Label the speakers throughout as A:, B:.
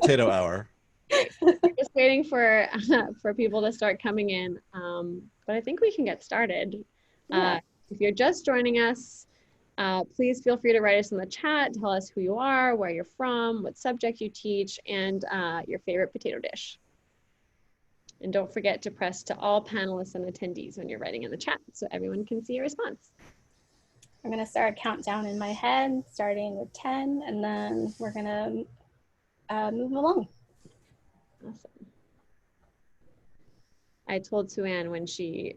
A: Potato hour.
B: We're just waiting for for people to start coming in, but I think we can get started.
C: Yeah.
B: If you're just joining us, please feel free to write us in the chat. Tell us who you are, where you're from, what subject you teach, and your favorite potato dish. And don't forget to press to all panelists and attendees when you're writing in the chat so everyone can see your response.
C: I'm going to start a countdown in my head, starting with 10, and then we're going to move along.
B: Awesome. I told Sue-Ann when she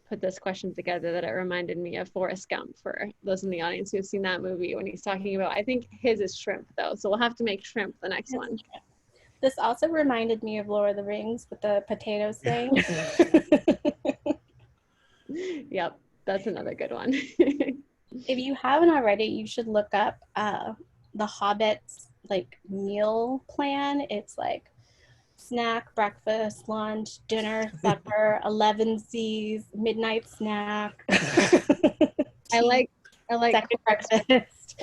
B: put this question together that it reminded me of Forrest Gump, for those in the audience who have seen that movie, when he's talking about, I think his is shrimp though, so we'll have to make shrimp the next one.
C: This also reminded me of Lord of the Rings with the potatoes thing.
B: Yep, that's another good one.
C: If you haven't already, you should look up the Hobbit's like meal plan. It's like snack, breakfast, lunch, dinner, supper, 11 C's, midnight snack.
B: I like
C: second breakfast.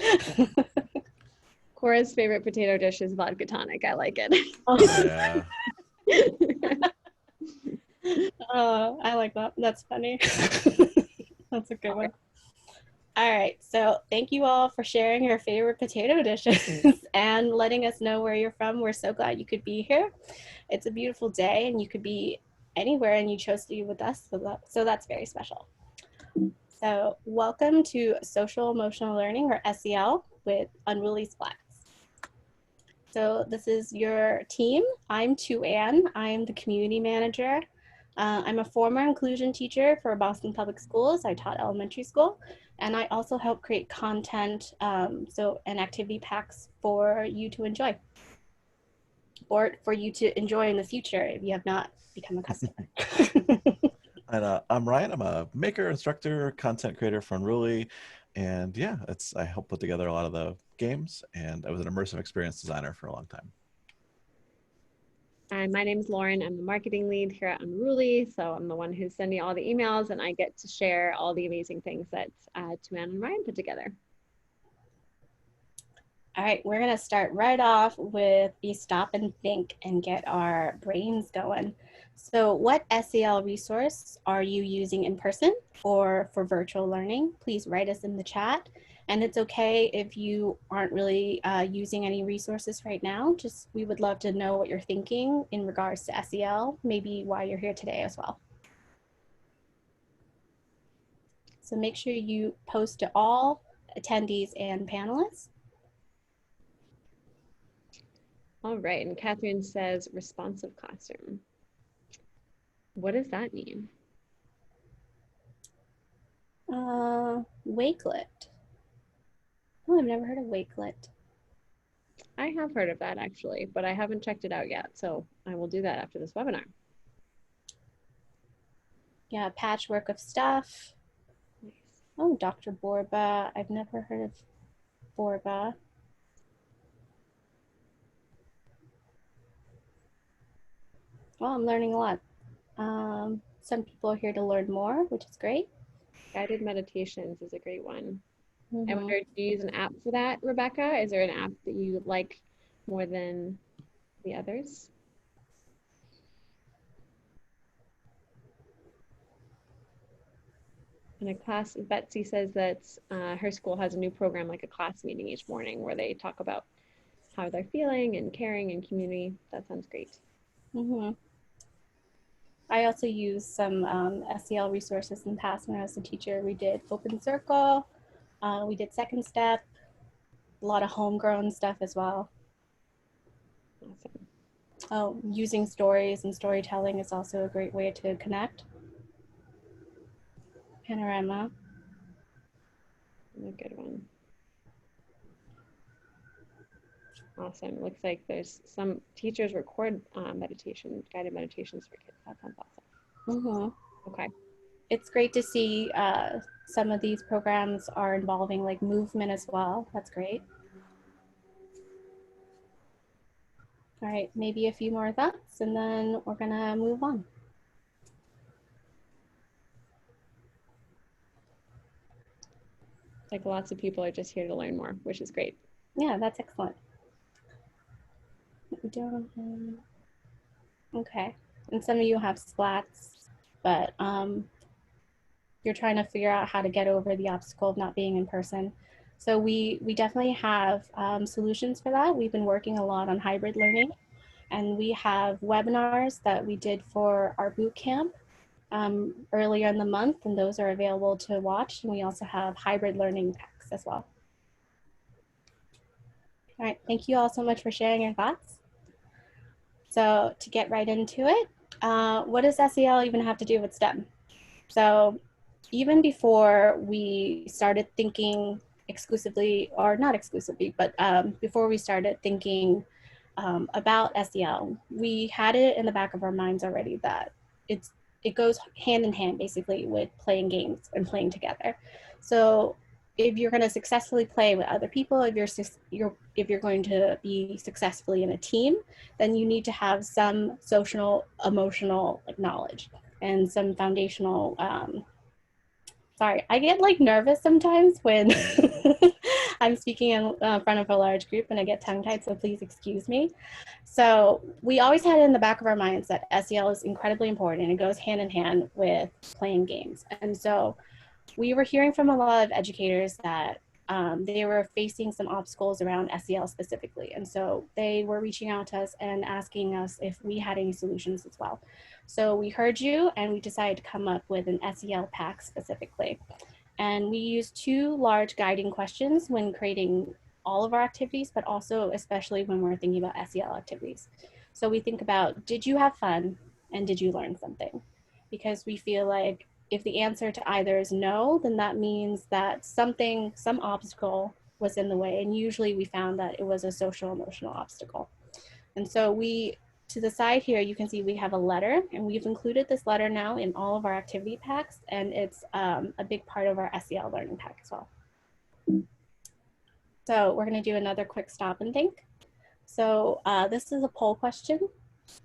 B: Cora's favorite potato dish is vodka tonic. I like it.
A: Yeah.
C: Oh, I like that. That's funny. That's a good one. All right, so thank you all for sharing your favorite potato dishes and letting us know where you're from. We're so glad you could be here. It's a beautiful day and you could be anywhere and you chose to be with us, so that's very special. So welcome to Social Emotional Learning, or SEL, with Unruly Splats. So this is your team. I'm Tu-Ann. I'm the community manager. I'm a former inclusion teacher for Boston Public Schools. I taught elementary school, and I also help create content and activity packs for you to enjoy, or for you to enjoy in the future if you have not become a customer.
A: And I'm Ryan. I'm a maker, instructor, content creator for Unruly. And yeah, I help put together a lot of the games, and I was an immersive experience designer for a long time.
B: Hi, my name is Lauren. I'm the marketing lead here at Unruly. So I'm the one who's sending all the emails, and I get to share all the amazing things that Tu-Ann and Ryan put together.
C: All right, we're gonna start right off with the stop and think and get our brains going. So what SEL resource are you using in person or for virtual learning? Please write us in the chat. And it's okay if you aren't really using any resources right now. Just, we would love to know what you're thinking in regards to SEL, maybe why you're here today as well. So make sure you post to all attendees and panelists.
B: All right, and Catherine says responsive classroom. What does that mean?
C: Wakelet. Oh, I've never heard of Wakelet.
B: I have heard of that actually, but I haven't checked it out yet. So I will do that after this webinar.
C: Yeah, patchwork of stuff.
B: Nice.
C: Oh, Dr. Borba. I've never heard of Borba. Well, I'm learning a lot. Some people are here to learn more, which is great.
B: Guided meditations is a great one.
C: Mm-hmm.
B: I wonder, do you use an app for that, Rebecca? Is there an app that you like more than the others? In a class, Betsy says that her school has a new program, like a class meeting each morning, where they talk about how they're feeling and caring and community. That sounds great.
C: Mm-hmm. I also use some SEL resources in the past when I was a teacher. We did Open Circle, we did Second Step, a lot of homegrown stuff as well.
B: Awesome.
C: Oh, using stories and storytelling is also a great way to connect. Panorama.
B: A good one. Awesome. Looks like there's some teachers record meditation, guided meditations for kids. That sounds awesome.
C: Mm-hmm.
B: Okay.
C: It's great to see some of these programs are involving like movement as well. That's great. All right, maybe a few more thoughts and then we're gonna move on.
B: Like lots of people are just here to learn more, which is great.
C: Yeah, that's excellent. We don't. Okay. And some of you have splats, but you're trying to figure out how to get over the obstacle of not being in person. So we definitely have solutions for that. We've been working a lot on hybrid learning, and we have webinars that we did for our boot camp earlier in the month, and those are available to watch. And we also have hybrid learning packs as well. All right, thank you all so much for sharing your thoughts. So to get right into it, what does SEL even have to do with STEM? So even before we started thinking exclusively, or not exclusively, but before we started thinking about SEL, we had it in the back of our minds already that it goes hand in hand basically with playing games and playing together. So if you're going to successfully play with other people, if you're going to be successfully in a team, then you need to have some social, emotional knowledge and some foundational sorry, I get like nervous sometimes when I'm speaking in front of a large group and I get tongue-tied, so please excuse me. So we always had it in the back of our minds that SEL is incredibly important and it goes hand in hand with playing games. And so we were hearing from a lot of educators that they were facing some obstacles around SEL specifically. And so they were reaching out to us and asking us if we had any solutions as well. So we heard you and we decided to come up with an SEL pack specifically. And we used 2 large guiding questions when creating all of our activities, but also especially when we're thinking about SEL activities. So we think about, did you have fun and did you learn something? Because we feel like if the answer to either is no, then that means that some obstacle was in the way. And usually we found that it was a social emotional obstacle. And so to the side here, you can see we have a letter, and we've included this letter now in all of our activity packs, and it's a big part of our SEL learning pack as well. So we're going to do another quick stop and think. So this is a poll question.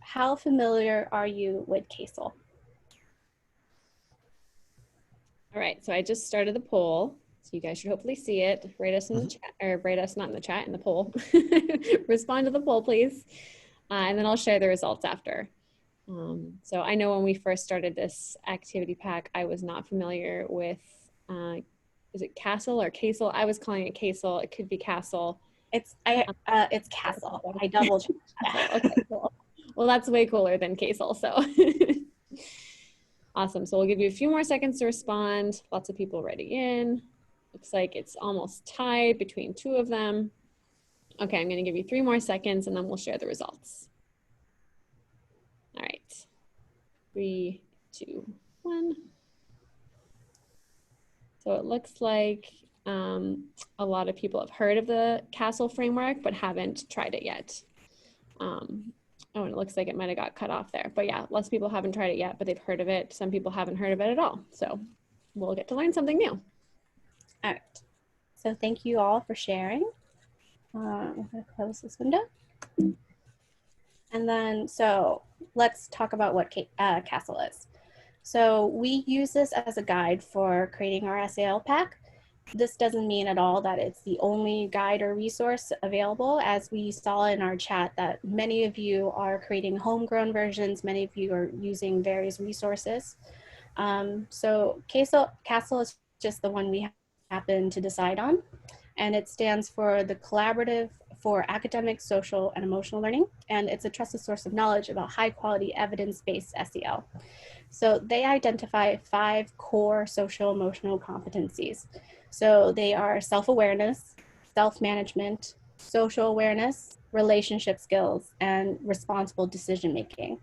C: How familiar are you with CASEL?
B: All right, so I just started the poll. So you guys should hopefully see it. Rate us in the chat, or rate us not in the chat, in the poll. Respond to the poll, please. And then I'll share the results after. So I know when we first started this activity pack, I was not familiar with, is it CASEL or CASEL? I was calling it CASEL. It could be CASEL.
C: It's CASEL. I double checked.
B: Okay, cool. Well, that's way cooler than CASEL, so. Awesome, so we'll give you a few more seconds to respond. Lots of people already in. Looks like it's almost tied between 2 of them. Okay, I'm gonna give you 3 more seconds and then we'll share the results. All right, 3, 2, 1. So it looks like a lot of people have heard of the CASEL framework, but haven't tried it yet. Oh, and it looks like it might have got cut off there. But yeah, lots of people haven't tried it yet, but they've heard of it. Some people haven't heard of it at all. So we'll get to learn something new.
C: All right. So thank you all for sharing. I'm going to close this window. And then, so let's talk about what CASEL is. So we use this as a guide for creating our SEL pack. This doesn't mean at all that it's the only guide or resource available, as we saw in our chat that many of you are creating homegrown versions, many of you are using various resources. So CASEL is just the one we happen to decide on, and it stands for the Collaborative for Academic, Social, and Emotional Learning, and it's a trusted source of knowledge about high-quality evidence-based SEL. So they identify 5 core social emotional competencies. So they are self-awareness, self-management, social awareness, relationship skills, and responsible decision-making.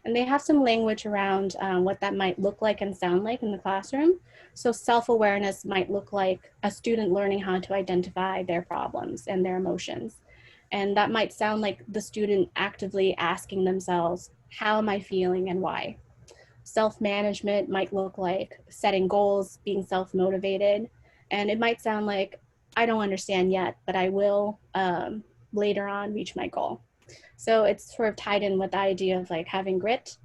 C: And they have some language around what that might look like and sound like in the classroom. So self-awareness might look like a student learning how to identify their problems and their emotions. And that might sound like the student actively asking themselves, how am I feeling and why? Self-management might look like setting goals, being self-motivated, and it might sound like, I don't understand yet, but I will later on reach my goal. So it's sort of tied in with the idea of like having grit.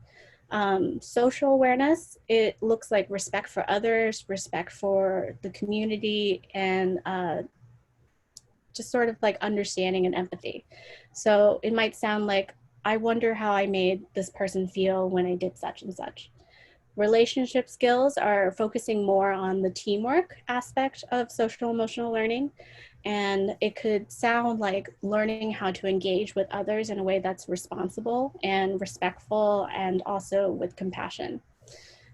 C: Social awareness, it looks like respect for others, respect for the community, and just sort of like understanding and empathy. So it might sound like, I wonder how I made this person feel when I did such and such. Relationship skills are focusing more on the teamwork aspect of social emotional learning. And it could sound like learning how to engage with others in a way that's responsible and respectful and also with compassion.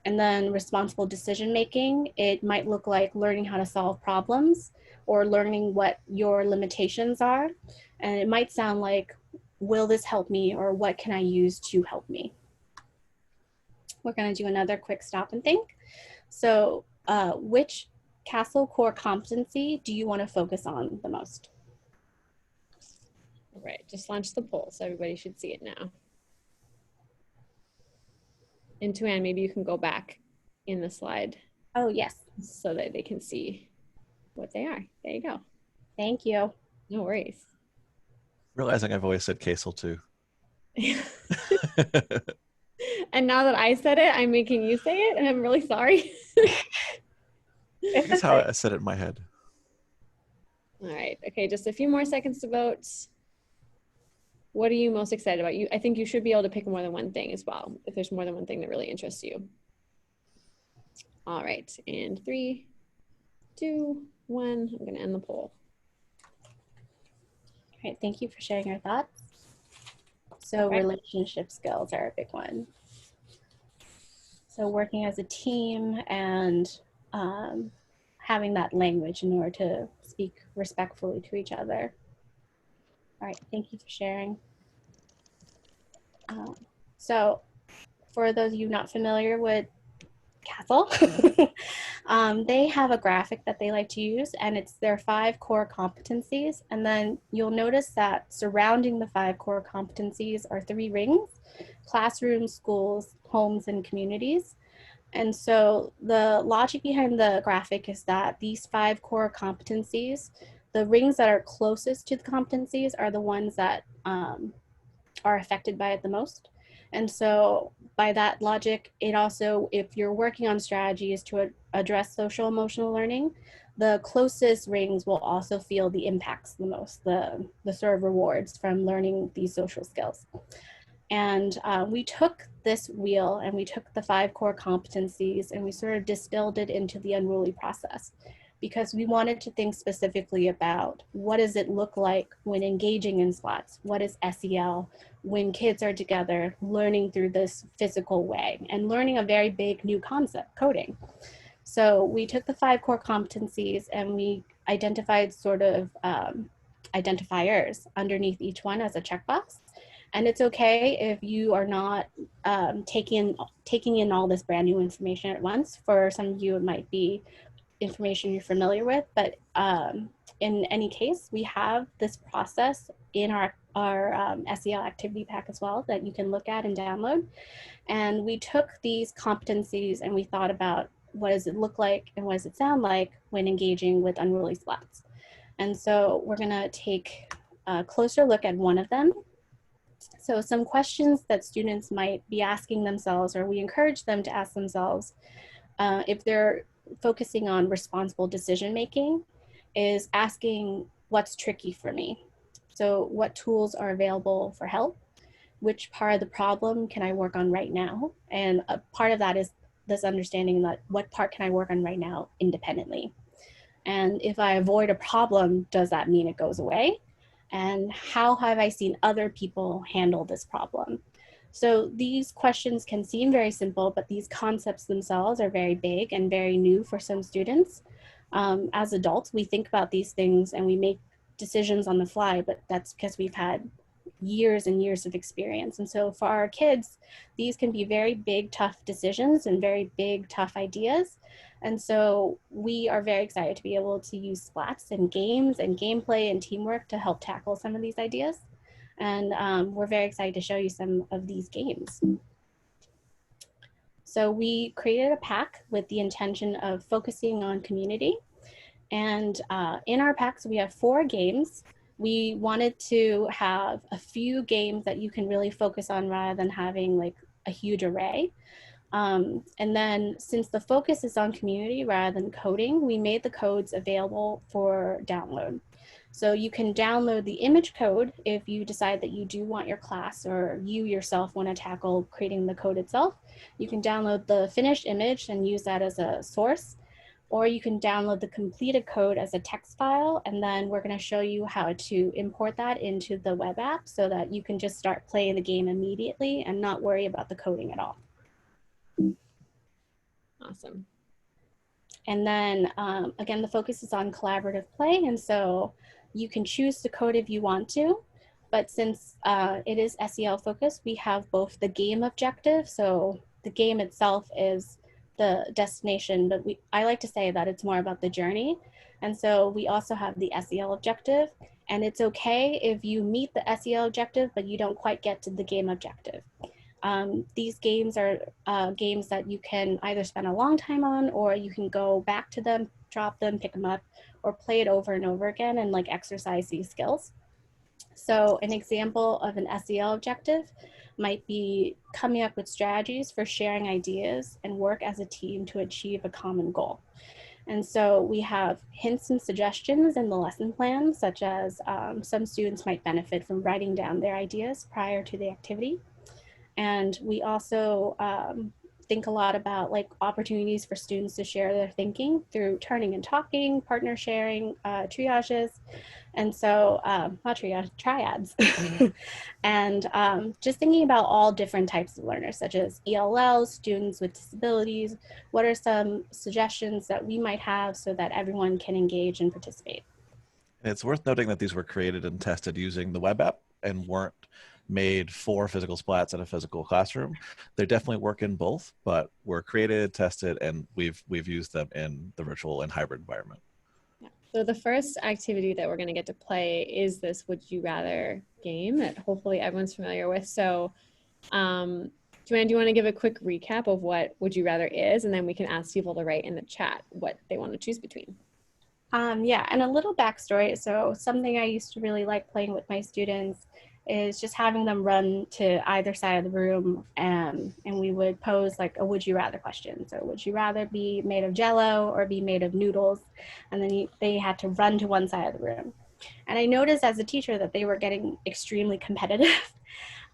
C: And then responsible decision making, it might look like learning how to solve problems or learning what your limitations are. And it might sound like, will this help me, or what can I use to help me? We're going to do another quick stop and think. So which CASEL core competency do you want to focus on the most?
B: All right, just launch the poll, so everybody should see it now. And Tuan, maybe you can go back in the slide
C: Oh, yes.
B: so that they can see what they are. There you go.
C: Thank you.
B: No worries.
A: Realizing I've always said CASEL too.
B: And now that I said it, I'm making you say it, and I'm really sorry.
A: That's how I said it in my head.
B: All right. Okay, just a few more seconds to vote. What are you most excited about? I think you should be able to pick more than one thing as well, if there's more than one thing that really interests you. All right, and 3, 2, 1, I'm going to end the poll.
C: All right, thank you for sharing your thoughts. So
B: Okay.
C: relationship skills are a big one. So working as a team and having that language in order to speak respectfully to each other. All right, thank you for sharing. So for those of you not familiar with CASEL, they have a graphic that they like to use, and it's their 5 core competencies. And then you'll notice that surrounding the 5 core competencies are 3 rings: classrooms, schools, homes, and communities. And so the logic behind the graphic is that these 5 core competencies, the rings that are closest to the competencies are the ones that are affected by it the most. And so by that logic, it also, if you're working on strategies to address social emotional learning, the closest rings will also feel the impacts the most, the sort of rewards from learning these social skills. And we took this wheel and we took the 5 core competencies and we sort of distilled it into the Unruly process, because we wanted to think specifically about what does it look like when engaging in Splats? What is SEL when kids are together learning through this physical way and learning a very big new concept, coding. So we took the 5 core competencies and we identified sort of identifiers underneath each one as a checkbox. And it's okay if you are not taking in all this brand new information at once. For some of you, it might be information you're familiar with, but in any case, we have this process in our SEL activity pack as well that you can look at and download. And we took these competencies and we thought about, what does it look like and what does it sound like when engaging with Unruly Splats? And so we're gonna take a closer look at one of them. So some questions that students might be asking themselves, or we encourage them to ask themselves if they're focusing on responsible decision making, is asking, what's tricky for me? So what tools are available for help? Which part of the problem can I work on right now? And a part of that is this understanding that what part can I work on right now independently? And if I avoid a problem, does that mean it goes away? And how have I seen other people handle this problem? So these questions can seem very simple, but these concepts themselves are very big and very new for some students. As adults, we think about these things and we make decisions on the fly, but that's because we've had years and years of experience. And so for our kids, these can be very big, tough decisions and very big, tough ideas. And so we are very excited to be able to use Splats and games and gameplay and teamwork to help tackle some of these ideas. And we're very excited to show you some of these games. So we created a pack with the intention of focusing on community. And in our packs, we have 4 games. We wanted to have a few games that you can really focus on rather than having like a huge array. And then since the focus is on community rather than coding, we made the codes available for download. So you can download the image code if you decide that you do want your class or you yourself want to tackle creating the code itself. You can download the finished image and use that as a source, or you can download the completed code as a text file, and then we're going to show you how to import that into the web app so that you can just start playing the game immediately and not worry about the coding at all.
B: Awesome.
C: And then again, the focus is on collaborative play, and so you can choose the code if you want to, but since it is SEL focused, we have both the game objective, so the game itself is the destination, but I like to say that it's more about the journey. And so we also have the SEL objective, and it's okay if you meet the SEL objective, but you don't quite get to the game objective. These games are games that you can either spend a long time on, or you can go back to them, drop them, pick them up, or play it over and over again and like exercise these skills. So an example of an SEL objective might be coming up with strategies for sharing ideas and work as a team to achieve a common goal. And so we have hints and suggestions in the lesson plan, such as some students might benefit from writing down their ideas prior to the activity. And we also think a lot about like opportunities for students to share their thinking through turning and talking, partner sharing, triages, and so not triage, triads. And just thinking about all different types of learners, such as ELLs, students with disabilities. What are some suggestions that we might have so that everyone can engage and participate?
A: And it's worth noting that these were created and tested using the web app and weren't made for physical splats in a physical classroom. They definitely work in both, but were created, tested, and we've used them in the virtual and hybrid environment.
B: So the first activity that we're going to get to play is this Would You Rather game that hopefully everyone's familiar with. So Joanne, do you want to give a quick recap of what Would You Rather is? And then we can ask people to write in the chat what they want to choose between.
C: Yeah, and a little backstory. So something I used to really like playing with my students is just having them run to either side of the room, and we would pose like a would you rather question. So would you rather be made of Jello or be made of noodles? And then they had to run to one side of the room. And I noticed as a teacher that they were getting extremely competitive.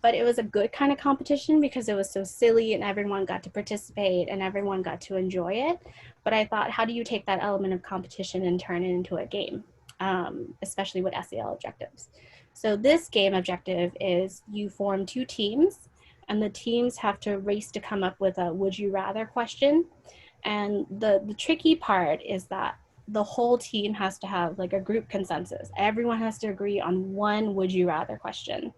C: But it was a good kind of competition because it was so silly and everyone got to participate and everyone got to enjoy it. But I thought, how do you take that element of competition and turn it into a game, especially with SEL objectives? So this game objective is you form two teams, and the teams have to race to come up with a would you rather question. And the tricky part is that the whole team has to have like a group consensus. Everyone has to agree on one would you rather question.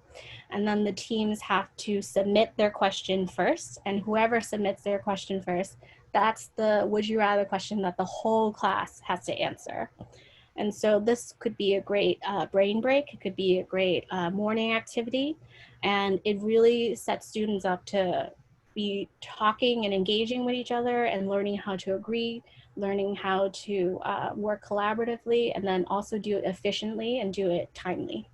C: And then the teams have to submit their question first, and whoever submits their question first, that's the would you rather question that the whole class has to answer. And so this could be a great brain break. It could be a great morning activity. And it really sets students up to be talking and engaging with each other and learning how to agree, learning how to work collaboratively, and then also do it efficiently and do it timely.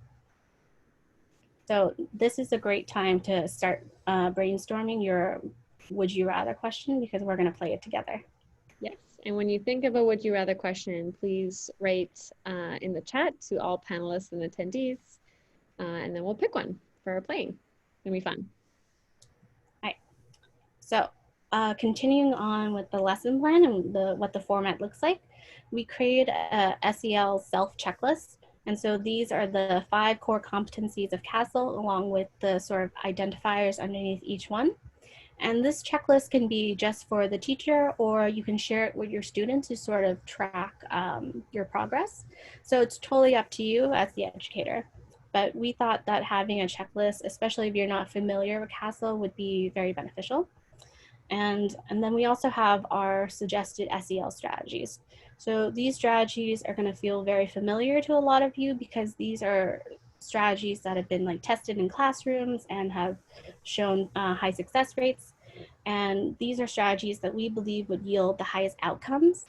C: So this is a great time to start brainstorming your would you rather question because we're going to play it together.
B: Yes. And when you think of a would you rather question, please write in the chat to all panelists and attendees, and then we'll pick one for playing. It's going to be fun.
C: All right. So continuing on with the lesson plan and what the format looks like, we create a SEL Self Checklist. And so these are the 5 core competencies of CASEL along with the sort of identifiers underneath each one. And this checklist can be just for the teacher, or you can share it with your students to sort of track your progress. So it's totally up to you as the educator. But we thought that having a checklist, especially if you're not familiar with CASEL, would be very beneficial. And then we also have our suggested SEL strategies. So these strategies are going to feel very familiar to a lot of you because these are strategies that have been like tested in classrooms and have shown high success rates. And these are strategies that we believe would yield the highest outcomes.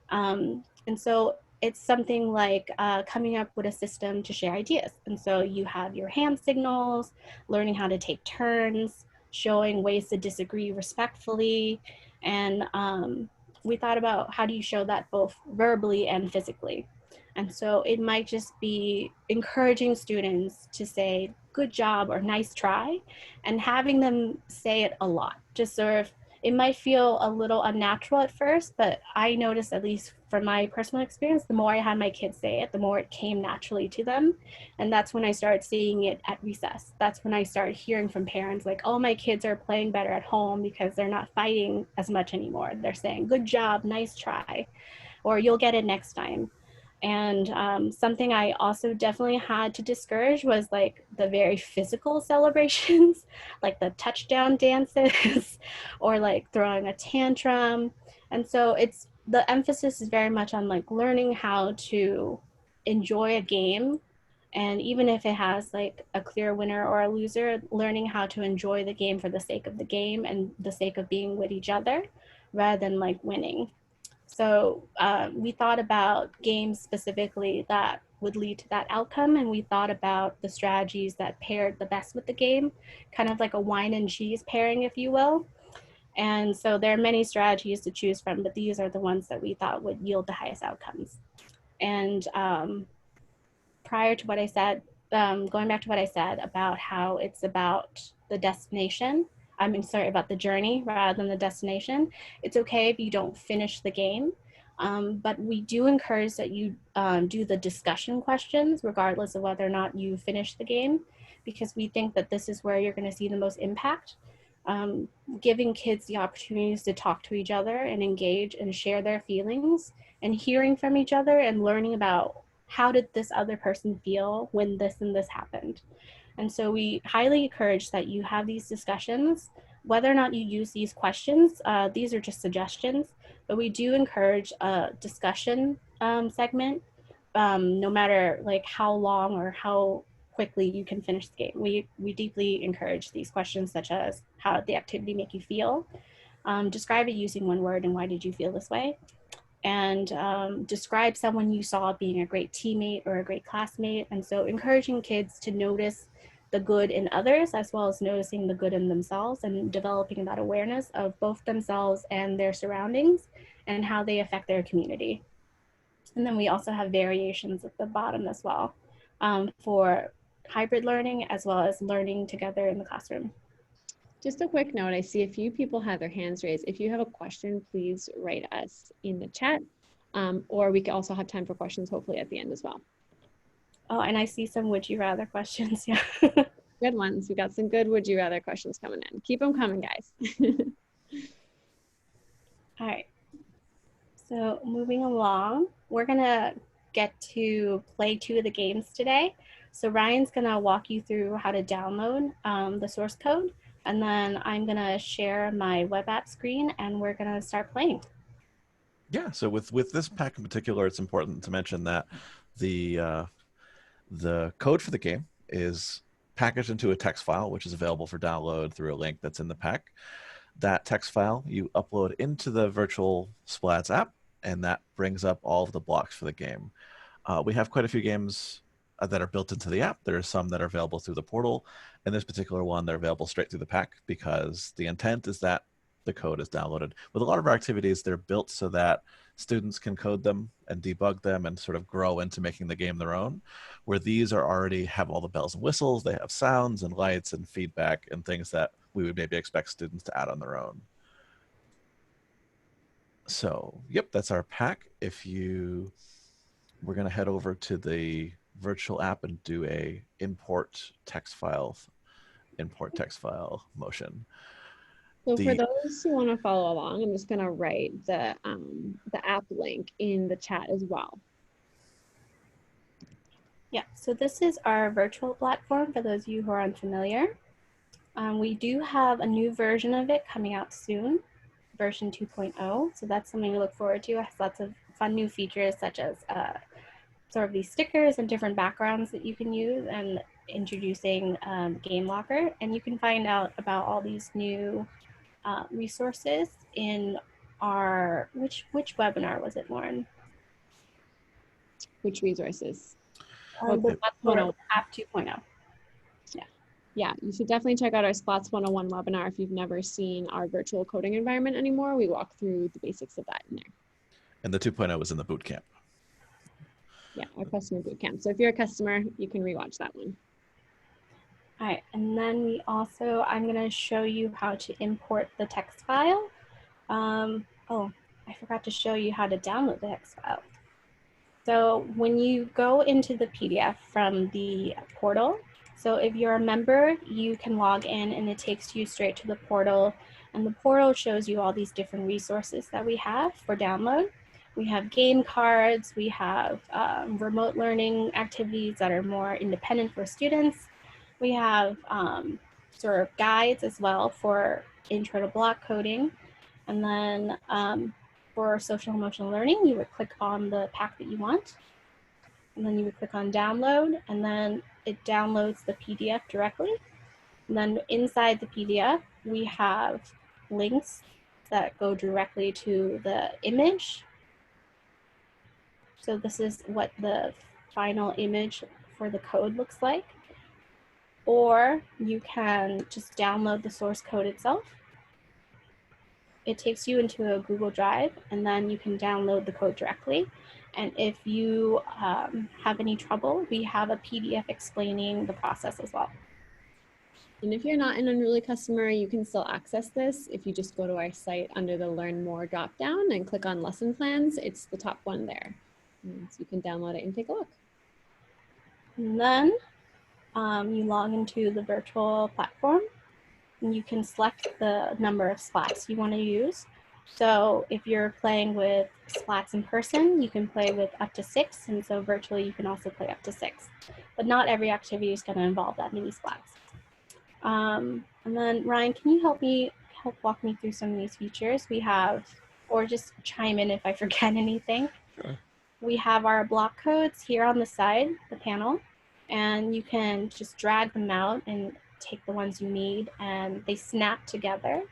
C: And so it's something like coming up with a system to share ideas. And so you have your hand signals, learning how to take turns, showing ways to disagree respectfully. And we thought about how do you show that both verbally and physically. And so it might just be encouraging students to say good job or nice try, and having them say it a lot. Just sort of, it might feel a little unnatural at first, but I noticed, at least from my personal experience, the more I had my kids say it, the more it came naturally to them. And that's when I started seeing it at recess. That's when I started hearing from parents like, oh, my kids are playing better at home because they're not fighting as much anymore. They're saying, good job, nice try, or you'll get it next time. And something I also definitely had to discourage was like the very physical celebrations, like the touchdown dances or like throwing a tantrum. And so it's, the emphasis is very much on like learning how to enjoy a game. And even if it has like a clear winner or a loser, learning how to enjoy the game for the sake of the game and the sake of being with each other rather than like winning. So we thought about games specifically that would lead to that outcome, and we thought about the strategies that paired the best with the game, kind of like a wine and cheese pairing, if you will. And so there are many strategies to choose from, but these are the ones that we thought would yield the highest outcomes. And prior to what I said, going back to what I said about how it's about the destination, I mean, sorry, about the journey rather than the destination. It's okay if you don't finish the game, but we do encourage that you do the discussion questions regardless of whether or not you finish the game, because we think that this is where you're going to see the most impact. Giving kids the opportunities to talk to each other and engage and share their feelings, and hearing from each other and learning about how did this other person feel when this and this happened. And so we highly encourage that you have these discussions, whether or not you use these questions. These are just suggestions, but we do encourage a discussion segment, no matter like how long or how quickly you can finish the game. We deeply encourage these questions, such as how did the activity make you feel? Describe it using one word, and why did you feel this way? And describe someone you saw being a great teammate or a great classmate. And so encouraging kids to notice the good in others, as well as noticing the good in themselves, and developing that awareness of both themselves and their surroundings and how they affect their community. And then we also have variations at the bottom as well, for hybrid learning as well as learning together in the classroom.
B: Just a quick note, I see a few people have their hands raised. If you have a question, please write us in the chat, or we can also have time for questions hopefully at the end as well.
C: Oh, and I see some would you rather questions. Yeah.
B: Good ones. We got some good would you rather questions coming in. Keep them coming, guys.
C: All right. So moving along, we're gonna get to play 2 of the games today. So Ryan's gonna walk you through how to download the source code, and then I'm gonna share my web app screen and we're gonna start playing.
A: Yeah, so with this pack in particular, it's important to mention that the code for the game is packaged into a text file, which is available for download through a link that's in the pack. That text file you upload into the virtual Splats app, and that brings up all of the blocks for the game. We have quite a few games that are built into the app. There are some that are available through the portal, and this particular one, they're available straight through the pack, because the intent is that the code is downloaded. With a lot of our activities, they're built so that students can code them and debug them and sort of grow into making the game their own, where these are already have all the bells and whistles. They have sounds and lights and feedback and things that we would maybe expect students to add on their own. So, yep, that's our pack. We're going to head over to the virtual app and do a import text file motion.
B: So for those who want to follow along, I'm just going to write the app link in the chat as well.
C: Yeah, so this is our virtual platform for those of you who are unfamiliar. We do have a new version of it coming out soon, version 2.0. So that's something to look forward to. It has lots of fun new features, such as sort of these stickers and different backgrounds that you can use, and introducing Game Locker. And you can find out about all these new resources in our, which webinar was it, Lauren?
B: Which resources?
C: The App 2.0.
B: Yeah, you should definitely check out our Splats 101 webinar if you've never seen our virtual coding environment anymore. We walk through the basics of that in there.
A: And the 2.0 was in the boot camp.
B: Yeah, our customer boot camp. So if you're a customer, you can rewatch that one.
C: All right, and then we also, I'm gonna show you how to import the text file. Oh, I forgot to show you how to download the text file. So when you go into the PDF from the portal, so if you're a member, you can log in and it takes you straight to the portal, and the portal shows you all these different resources that we have for download. We have game cards, we have remote learning activities that are more independent for students. We have sort of guides as well for intro to block coding. And then for social emotional learning, you would click on the pack that you want. And then you would click on download, and then it downloads the PDF directly. And then inside the PDF, we have links that go directly to the image. So this is what the final image for the code looks like. Or you can just download the source code itself. It takes you into a Google Drive, and then you can download the code directly. And if you have any trouble, we have a PDF explaining the process as well.
B: And if you're not an Unruly customer, you can still access this if you just go to our site under the Learn More dropdown and click on Lesson Plans. It's the top one there. And so you can download it and take a look.
C: And then you log into the virtual platform, and you can select the number of splats you want to use. So if you're playing with splats in person, you can play with up to 6, and so virtually you can also play up to 6. But not every activity is going to involve that many splats. And then Ryan, can you help walk me through some of these features we have, or just chime in if I forget anything?
A: Sure.
C: We have our block codes here on the side, the panel, and you can just drag them out and take the ones you need, and they snap together.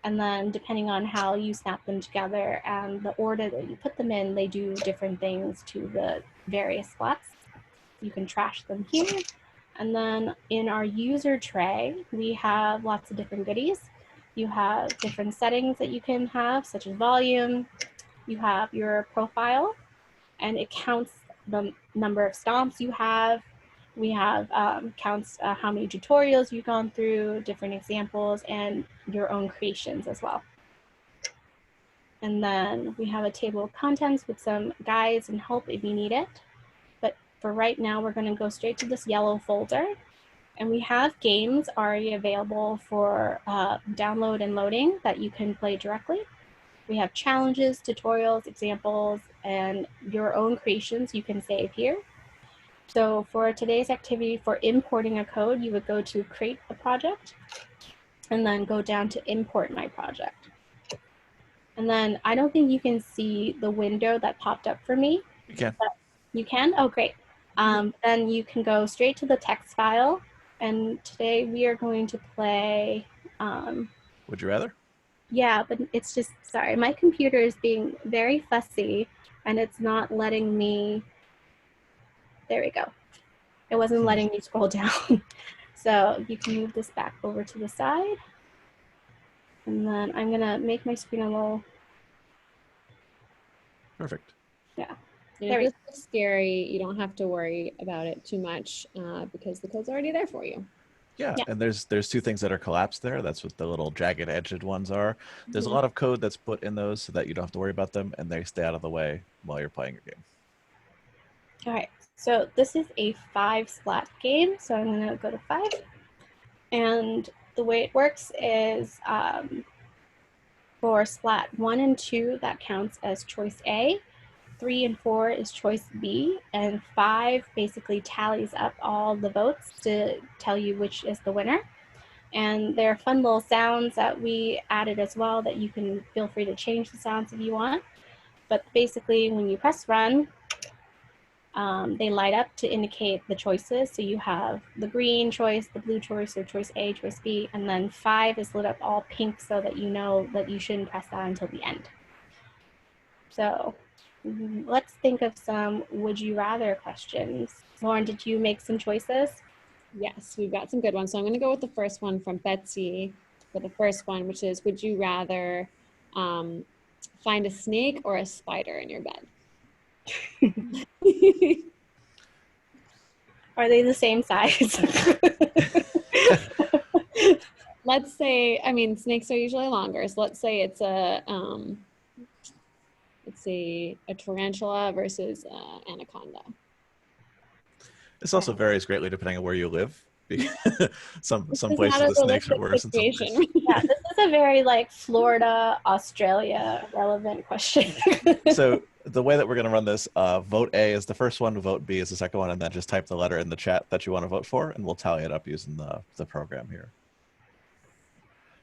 C: And then depending on how you snap them together and the order that you put them in, they do different things to the various splats. You can trash them here. And then in our user tray, we have lots of different goodies. You have different settings that you can have, such as volume. You have your profile, and it counts the number of stomps you have. We have counts how many tutorials you've gone through, different examples, and your own creations as well. And then we have a table of contents with some guides and help if you need it. But for right now, we're going to go straight to this yellow folder. And we have games already available for download and loading that you can play directly. We have challenges, tutorials, examples, and your own creations you can save here. So for today's activity for importing a code, you would go to create a project and then go down to import my project. And then I don't think you can see the window that popped up for me.
A: You can.
C: You can? Oh, great. Then you can go straight to the text file. And today we are going to play.
A: Would you rather?
C: Yeah, but it's just, sorry, my computer is being very fussy and it's not letting me, there we go. It wasn't letting me scroll down. So you can move this back over to the side. And then I'm gonna make my screen a little.
A: Perfect.
C: Yeah.
B: And if this looks scary, you don't have to worry about it too much because the code's already there for you.
A: Yeah, and there's 2 things that are collapsed there. That's what the little jagged edged ones are. There's a lot of code that's put in those so that you don't have to worry about them, and they stay out of the way while you're playing your game.
C: All right, so this is a 5 splat game. So I'm gonna go to 5. And the way it works is for splat 1 and 2, that counts as choice A. 3 and 4 is choice B, and 5 basically tallies up all the votes to tell you which is the winner. And there are fun little sounds that we added as well that you can feel free to change the sounds if you want. But basically when you press run, they light up to indicate the choices. So you have the green choice, the blue choice, or choice A, choice B, and then 5 is lit up all pink so that you know that you shouldn't press that until the end. So let's think of some would you rather questions. Lauren, did you make some choices?
B: Yes, we've got some good ones. So I'm going to go with the first one from Betsy for the first one, which is, would you rather find a snake or a spider in your bed?
C: Are they the same size?
B: Let's say, I mean, snakes are usually longer. So let's say it's a tarantula versus anaconda.
A: This also varies greatly depending on where you live. Some
B: This is
A: places
B: not a
A: the snakes are
B: realistic
A: worse. And some
B: situation.
A: places.
C: Yeah, this is a very like Florida, Australia relevant question.
A: So the way that we're going to run this, vote A is the first one, vote B is the second one, and then just type the letter in the chat that you want to vote for, and we'll tally it up using the program here.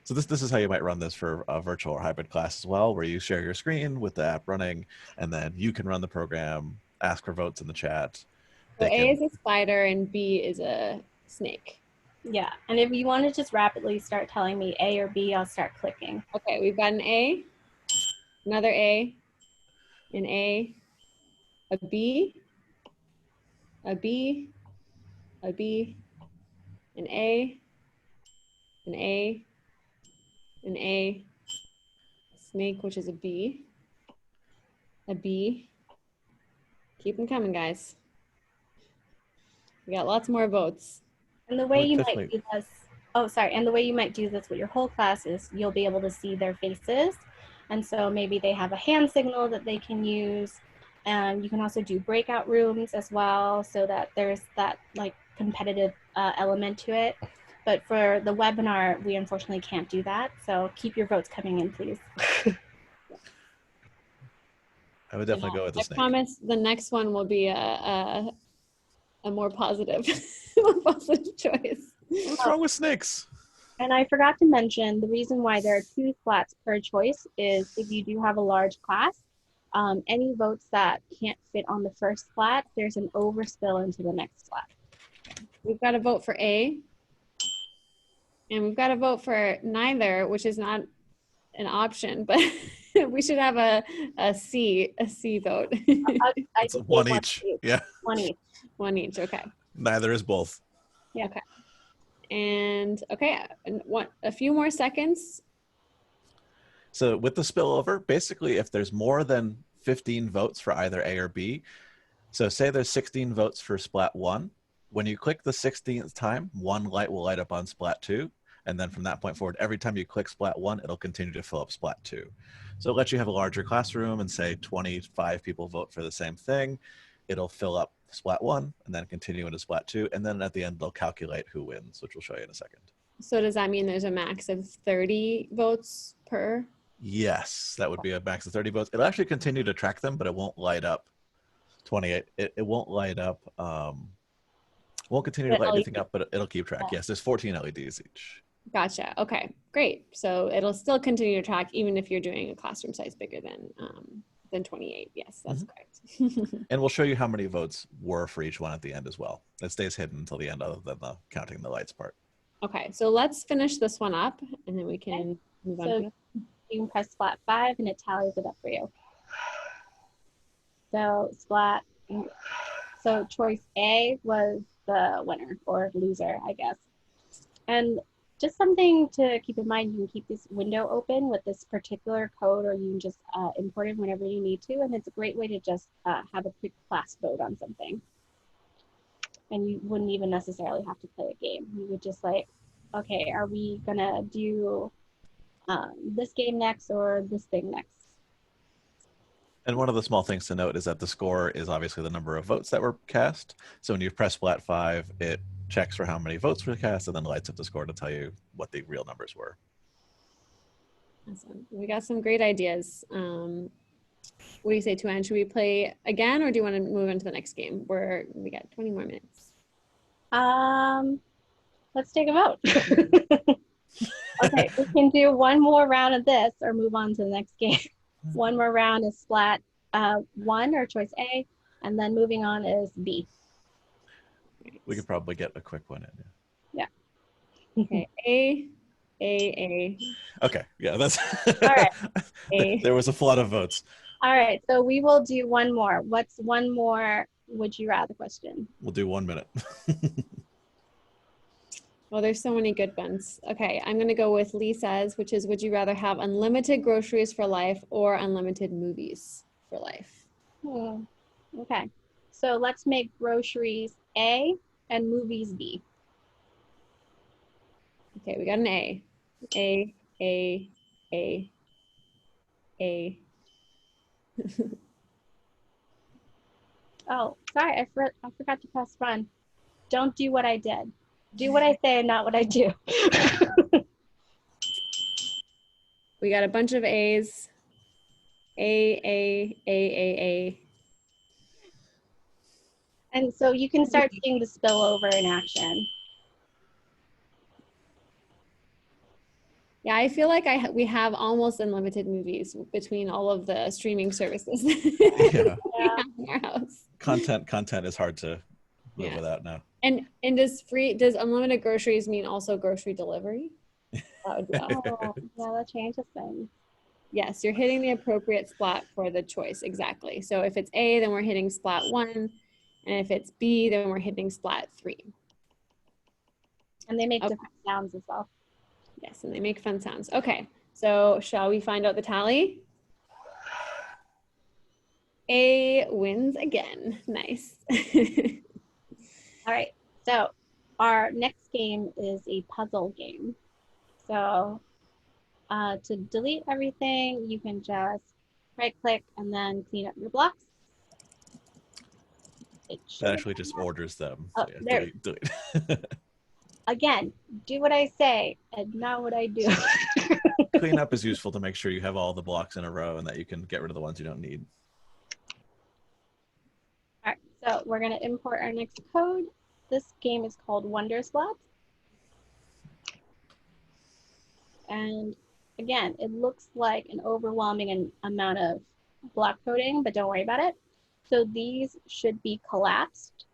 A: So this is how you might run this for a virtual or hybrid class as well, where you share your screen with the app running, and then you can run the program, ask for votes in the chat.
B: So A is a spider and B is a snake.
C: Yeah, and if you want to just rapidly start telling me A or B, I'll start clicking.
B: Okay, we've got an A, another A, an A, a B, a B, a B, an A, an A, an A, snake, which is a B, a B. Keep them coming, guys. We got lots more votes.
C: And the way you might do this, and the way you might do this with your whole class is you'll be able to see their faces. And so maybe they have a hand signal that they can use. And you can also do breakout rooms as well, so that there's that like competitive element to it. But for the webinar, we unfortunately can't do that. So keep your votes coming in, please.
A: I would definitely go with the snake.
B: I promise the next one will be a more positive, more positive choice.
A: What's wrong with snakes?
C: And I forgot to mention, the reason why there are 2 splats per choice is if you do have a large class, any votes that can't fit on the first splat, there's an overspill into the next splat.
B: We've got to vote for A, and we've got to vote for neither, which is not an option, but we should have a C vote.
A: It's one each. Yeah.
C: One each.
B: One each, okay.
A: Neither is both.
B: Yeah. Okay. And okay, and a few more seconds.
A: So with the spillover, basically if there's more than 15 votes for either A or B, so say there's 16 votes for splat 1, when you click the 16th time, 1 light will light up on splat 2, and then from that point forward, every time you click splat 1, it'll continue to fill up splat 2. So it lets you have a larger classroom and say 25 people vote for the same thing. It'll fill up splat 1 and then continue into splat 2, and then at the end they'll calculate who wins, which we'll show you in a second.
B: So does that mean there's a max of 30 votes per?
A: Yes, that would be a max of 30 votes. It'll actually continue to track them, but it won't light up 28. It won't light up, won't continue to light anything up, but it'll keep track. Yes, there's 14 LEDs each.
B: Gotcha. Okay, great. So it'll still continue to track even if you're doing a classroom size bigger than 28. Yes, that's correct.
A: And we'll show you how many votes were for each one at the end as well. It stays hidden until the end, other than the counting the lights part.
B: Okay, so let's finish this one up and then we can move on.
C: So you can press splat 5 and it tallies it up for you. So so choice A was the winner or loser, I guess. And just something to keep in mind, you can keep this window open with this particular code, or you can just import it whenever you need to. And it's a great way to just have a quick class vote on something. And you wouldn't even necessarily have to play a game. You would just like, okay, are we gonna do this game next or this thing next?
A: And one of the small things to note is that the score is obviously the number of votes that were cast. So when you press splat 5, it checks for how many votes were cast and then lights up the score to tell you what the real numbers were.
B: Awesome. We got some great ideas. What do you say, Tuan? Should we play again, or do you want to move on to the next game? We got 20 more minutes.
C: Let's take a vote. Okay, we can do one more round of this or move on to the next game. One more round is splat 1 or choice A, and then moving on is B.
A: We could probably get a quick one in.
C: Yeah.
B: Okay, A.
A: Okay, yeah, that's
C: All right.
A: There was a flood of votes.
C: All right, so we will do one more. What's one more would you rather question?
A: We'll do 1 minute.
B: Well, there's so many good ones. Okay, I'm gonna go with Lisa's, which is, would you rather have unlimited groceries for life or unlimited movies for life?
C: Okay. So let's make groceries A and movies B.
B: Okay, we got an A. A, A, A, A.
C: Oh, sorry, I forgot to press run. Don't do what I did. Do what I say and not what I do.
B: We got a bunch of A's. A.
C: And so you can start seeing the spillover in action.
B: Yeah, I feel like we have almost unlimited movies between all of the streaming services
A: Yeah.
B: we have in our house.
A: Content is hard to live
B: Yeah.
A: without now.
B: And does unlimited groceries mean also grocery delivery? That would be awesome.
C: Oh, yeah, that changes things.
B: Yes, you're hitting the appropriate splat for the choice. Exactly. So if it's A, then we're hitting splat 1. And if it's B, then we're hitting splat 3.
C: And they make
B: Okay.
C: different sounds as well.
B: Yes, and they make fun sounds. Okay, so shall we find out the tally? A wins again. Nice.
C: All right, so our next game is a puzzle game. So to delete everything, you can just right click and then clean up your blocks.
A: That actually just orders them.
C: Oh,
A: So yeah,
C: there.
A: delete.
C: Again, do what I say and not what I do.
A: Cleanup is useful to make sure you have all the blocks in a row and that you can get rid of the ones you don't need.
C: All right, so we're going to import our next code. This game is called Wonder Splats. And again, it looks like an overwhelming amount of block coding, but don't worry about it. So these should be collapsed.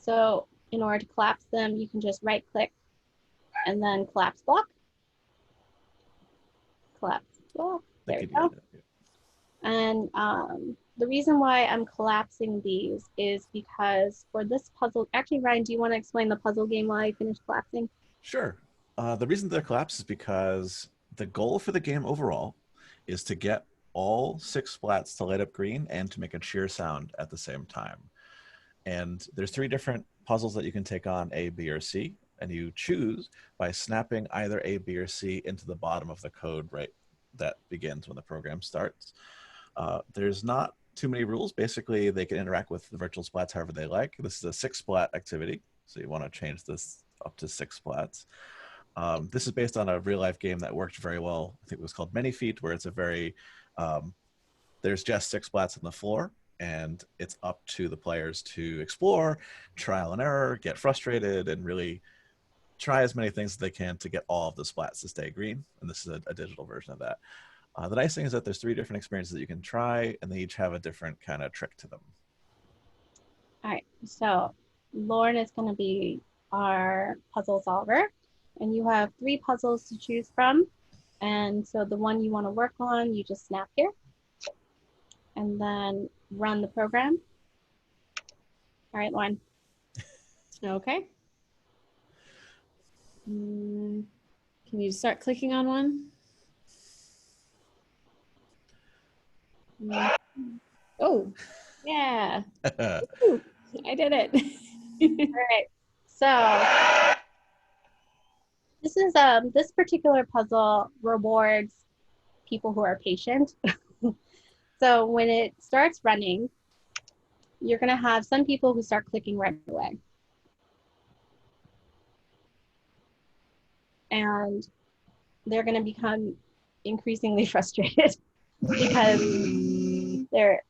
C: So in order to collapse them, you can just right click and then collapse block. Collapse block. There we go. And the reason why I'm collapsing these is because for this puzzle, actually, Ryan, do you want to explain the puzzle game while I finish collapsing?
A: Sure. The reason they're collapsed is because the goal for the game overall is to get all 6 splats to light up green and to make a cheer sound at the same time. And there's 3 different puzzles that you can take on, A, B, or C, and you choose by snapping either A, B, or C into the bottom of the code right that begins when the program starts. There's not too many rules. Basically, they can interact with the virtual splats however they like. This is a 6 splat activity, so you want to change this up to 6 splats. This is based on a real life game that worked very well. I think it was called Many Feet, where it's a very, there's just 6 splats on the floor, and it's up to the players to explore, trial and error, get frustrated, and really try as many things as they can to get all of the splats to stay green. And this is a digital version of that. The nice thing is that there's 3 different experiences that you can try, and they each have a different kind of trick to them.
C: All right, so Lauren is going to be our puzzle solver, and you have 3 puzzles to choose from. And so the one you want to work on, you just snap here and then run the program. All right, Lauren.
B: Okay. Can you start clicking on one? Oh, yeah. Ooh, I did it.
C: All right, so this is this particular puzzle rewards people who are patient. So when it starts running, you're going to have some people who start clicking right away. And they're going to become increasingly frustrated because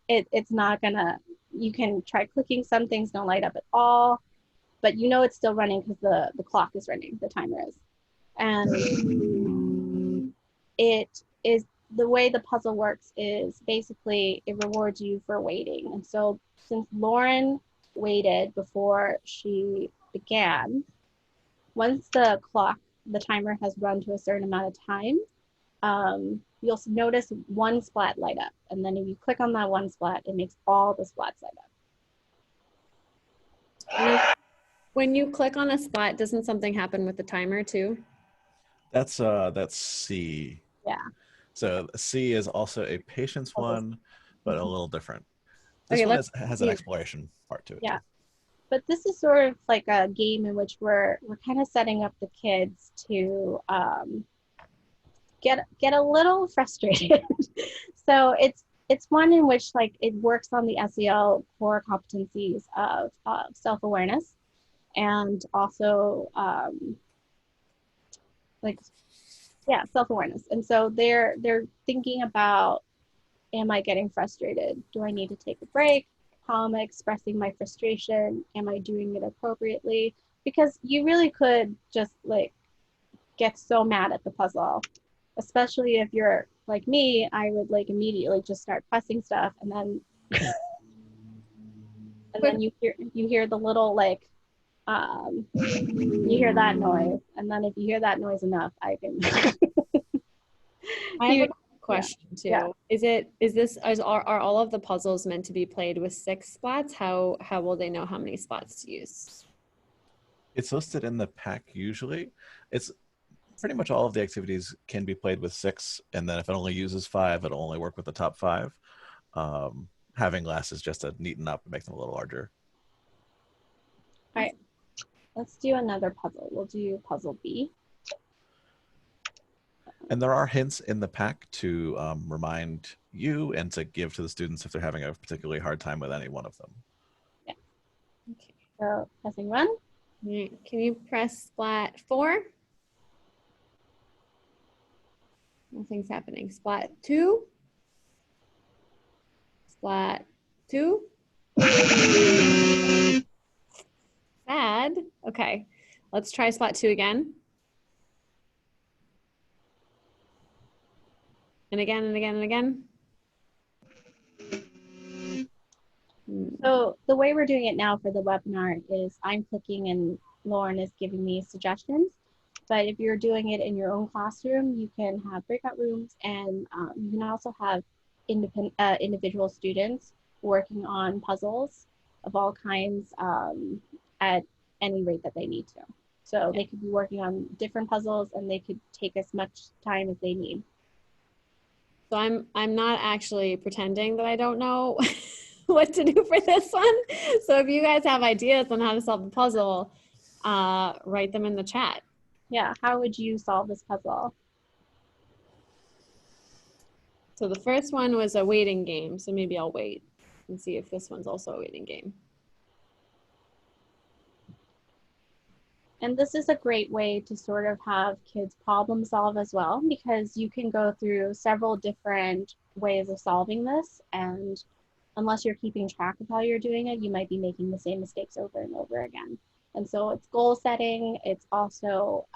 C: it's not going to, you can try clicking, some things don't light up at all, but you know it's still running because the clock is running, the timer is. And it is, the way the puzzle works is basically it rewards you for waiting. And so since Lauren waited before she began, once the timer has run to a certain amount of time, you'll notice one splat light up. And then if you click on that one splat, it makes all the splats light up.
B: When you click on a splat, doesn't something happen with the timer too?
A: That's C.
C: Yeah.
A: So C is also a patience one, but a little different. This
C: Okay,
A: one
C: let's
A: has an exploration part to it.
C: Yeah.
A: Too.
C: But this is sort of like a game in which we're kind of setting up the kids to get a little frustrated. So it's one in which like it works on the SEL core competencies of self-awareness and also like self-awareness. And so they're thinking about, am I getting frustrated? Do I need to take a break? How am I expressing my frustration? Am I doing it appropriately? Because you really could just like get so mad at the puzzle, especially if you're like me. I would like immediately just start pressing stuff, and then you hear the little like you hear that noise, and then if you hear that noise enough, I can.
B: I have a question too.
C: Yeah.
B: Are all of the puzzles meant to be played with 6 splats? How will they know how many splats to use?
A: It's listed in the pack usually. It's pretty much all of the activities can be played with 6, and then if it only uses 5, it'll only work with the top 5. Having less is just to neaten up and make them a little larger.
C: All right, let's do another puzzle. We'll do puzzle B.
A: And there are hints in the pack to remind you and to give to the students if they're having a particularly hard time with any one of them.
C: Yeah. Okay. So pressing run.
B: Can you press splat 4? Nothing's happening. Splat 2. Splat 2. Sad. Okay. Let's try splat 2 again. And again and again and again.
C: So the way we're doing it now for the webinar is I'm clicking and Lauren is giving me suggestions. But if you're doing it in your own classroom, you can have breakout rooms, and you can also have individual students working on puzzles of all kinds at any rate that they need to. So they could be working on different puzzles, and they could take as much time as they need.
B: So I'm not actually pretending that I don't know what to do for this one. So if you guys have ideas on how to solve the puzzle, write them in the chat.
C: Yeah, how would you solve this puzzle?
B: So the first one was a waiting game. So maybe I'll wait and see if this one's also a waiting game.
C: And this is a great way to sort of have kids problem solve as well, because you can go through several different ways of solving this. And unless you're keeping track of how you're doing it, you might be making the same mistakes over and over again. And so it's goal setting. It's also